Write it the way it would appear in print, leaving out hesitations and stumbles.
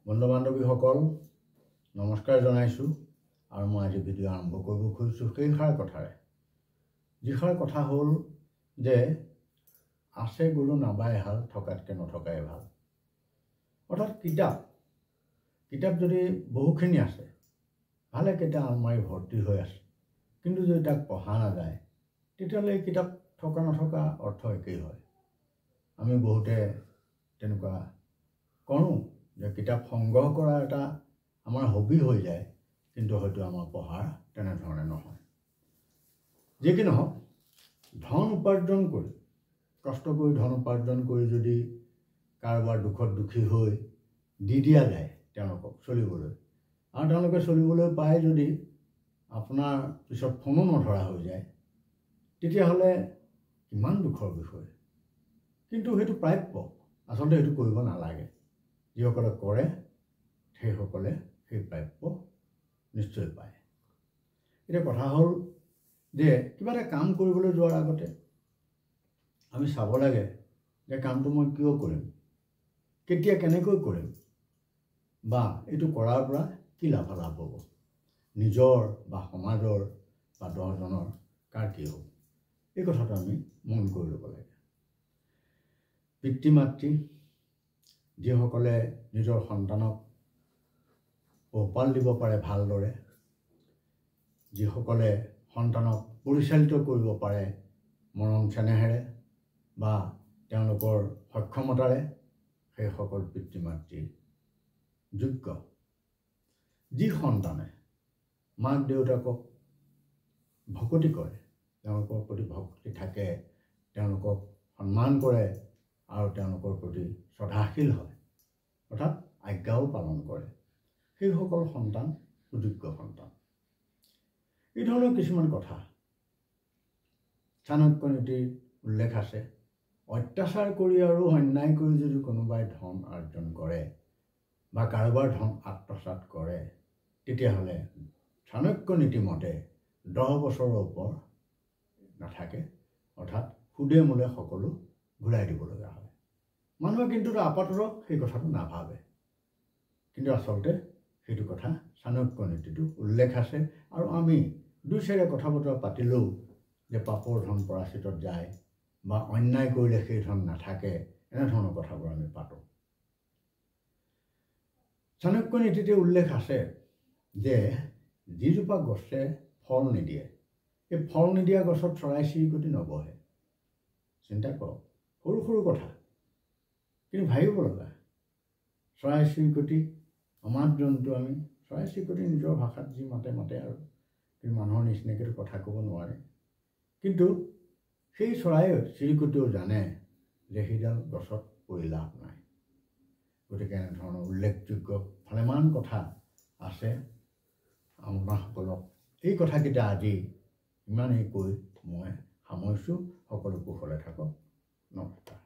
বন্ধু বান্ধৱীসকল নমস্কাৰ জনাইছোঁ আৰু মই আজি ভিডিঅ' আৰম্ভ কৰিব খুজিছোঁ সেইষাৰ কথাৰে যিষাৰ কথা হ'ল যে আছে গৰু নাবাই হাল থকাতকৈ নথকাই ভাল। অৰ্থাৎ কিতাপ যদি বহুখিনি আছে ভালে কেইটা আলমাৰি ভৰ্তি হৈ আছে কিন্তু যদি তাক পঢ়া নাযায় তেতিয়াহ'লে এই কিতাপ থকা নথকা অৰ্থ একেই হয়। আমি বহুতে তেনেকুৱা কৰোঁ যে কিতাপ সংগ্ৰহ কৰা এটা আমাৰ হবি হৈ যায় কিন্তু হয়তো আমাৰ পঢ়াৰ তেনেধৰণে নহয়। যি কি নহওক ধন উপাৰ্জন কৰি কষ্ট কৰি ধন উপাৰ্জন কৰি যদি কাৰোবাৰ দুখত দুখী হৈ দি দিয়া যায় তেওঁলোকক চলিবলৈ আৰু তেওঁলোকে চলিবলৈ পাই যদি আপোনাৰ পিছত ফোনো নধৰা হৈ যায় তেতিয়াহ'লে কিমান দুখৰ বিষয়। কিন্তু সেইটো প্ৰাপ্য, আচলতে সেইটো কৰিব নালাগে। যিসকলে কৰে সেইসকলে সেই প্ৰাপ্য নিশ্চয় পায়। এতিয়া কথা হ'ল যে কিবা এটা কাম কৰিবলৈ যোৱাৰ আগতে আমি চাব লাগে যে কামটো মই কিয় কৰিম, কেতিয়া কেনেকৈ কৰিম বা এইটো কৰাৰ পৰা কি লাভালাভ হ'ব, নিজৰ বা সমাজৰ বা 10জনৰ কাৰ কি হ'ব, এই কথাটো আমি মন কৰি ল'ব লাগে। পিতৃ মাতৃ যিসকলে নিজৰ সন্তানক পোহপাল দিব পাৰে ভালদৰে, যিসকলে সন্তানক পৰিচালিত কৰিব পাৰে মৰম চেনেহেৰে বা তেওঁলোকৰ সক্ষমতাৰে, সেইসকল পিতৃ মাতৃ যোগ্য। যি সন্তানে মাক দেউতাকক ভকতি কৰে, তেওঁলোকৰ প্ৰতি ভক্তি থাকে, তেওঁলোকক সন্মান কৰে আৰু তেওঁলোকৰ প্ৰতি শ্ৰদ্ধাশীল হয় অৰ্থাৎ আজ্ঞাও পালন কৰে, সেইসকল সন্তান সুযোগ্য সন্তান। এই ধৰণৰ কিছুমান কথা চাণক্য নীতিৰ উল্লেখ আছে। অত্যাচাৰ কৰি আৰু অন্যায় কৰি যদি কোনোবাই ধন অৰ্জন কৰে বা কাৰোবাৰ ধন আত্মসাৎ কৰে তেতিয়াহ'লে চাণক্য নীতি মতে 10 বছৰৰ ওপৰ নাথাকে, অৰ্থাৎ সুদে মূলে সকলো ঘূৰাই দিব লগা হয়। মানুহে কিন্তু আপাতত সেই কথাটো নাভাবে, কিন্তু আচলতে সেইটো কথা চাণক্য নীতিটো উল্লেখ আছে। আৰু আমি দুই চাৰিটা কথা বতৰা পাতিলেও যে পাপৰ ধন পৰাচিতত যায় বা অন্যায় কৰিলে সেই ধন নাথাকে, এনেধৰণৰ কথাবোৰ আমি পাতোঁ। চাণক্য নীতিতে উল্লেখ আছে যে যিজোপা গছে ফল নিদিয়ে এই ফল নিদিয়া গছত চৰাই চিৰিকটি নবহে। চিন্তা কৰক, সৰু সৰু কথা কিন্তু ভাবিব লগা। চৰাই চিৰিকটি অমাত জন্তু, আমি চৰাই চিৰিকটি নিজৰ ভাষাত যি মাতে মাতে আৰু কিন্তু মানুহৰ নিচিনাকৈ কথা ক'ব নোৱাৰে। কিন্তু সেই চৰাই চিৰিকটিও জানে যে সেইডাল গছত পৰি লাভ নাই। গতিকে এনেধৰণৰ উল্লেখযোগ্য ভালেমান কথা আছে। আপোনাসকলক এই কথাকেইটা আজি ইমানেই কৈ মই সামৰিছোঁ। সকলো কুশলে থাকক। নমস্কাৰ।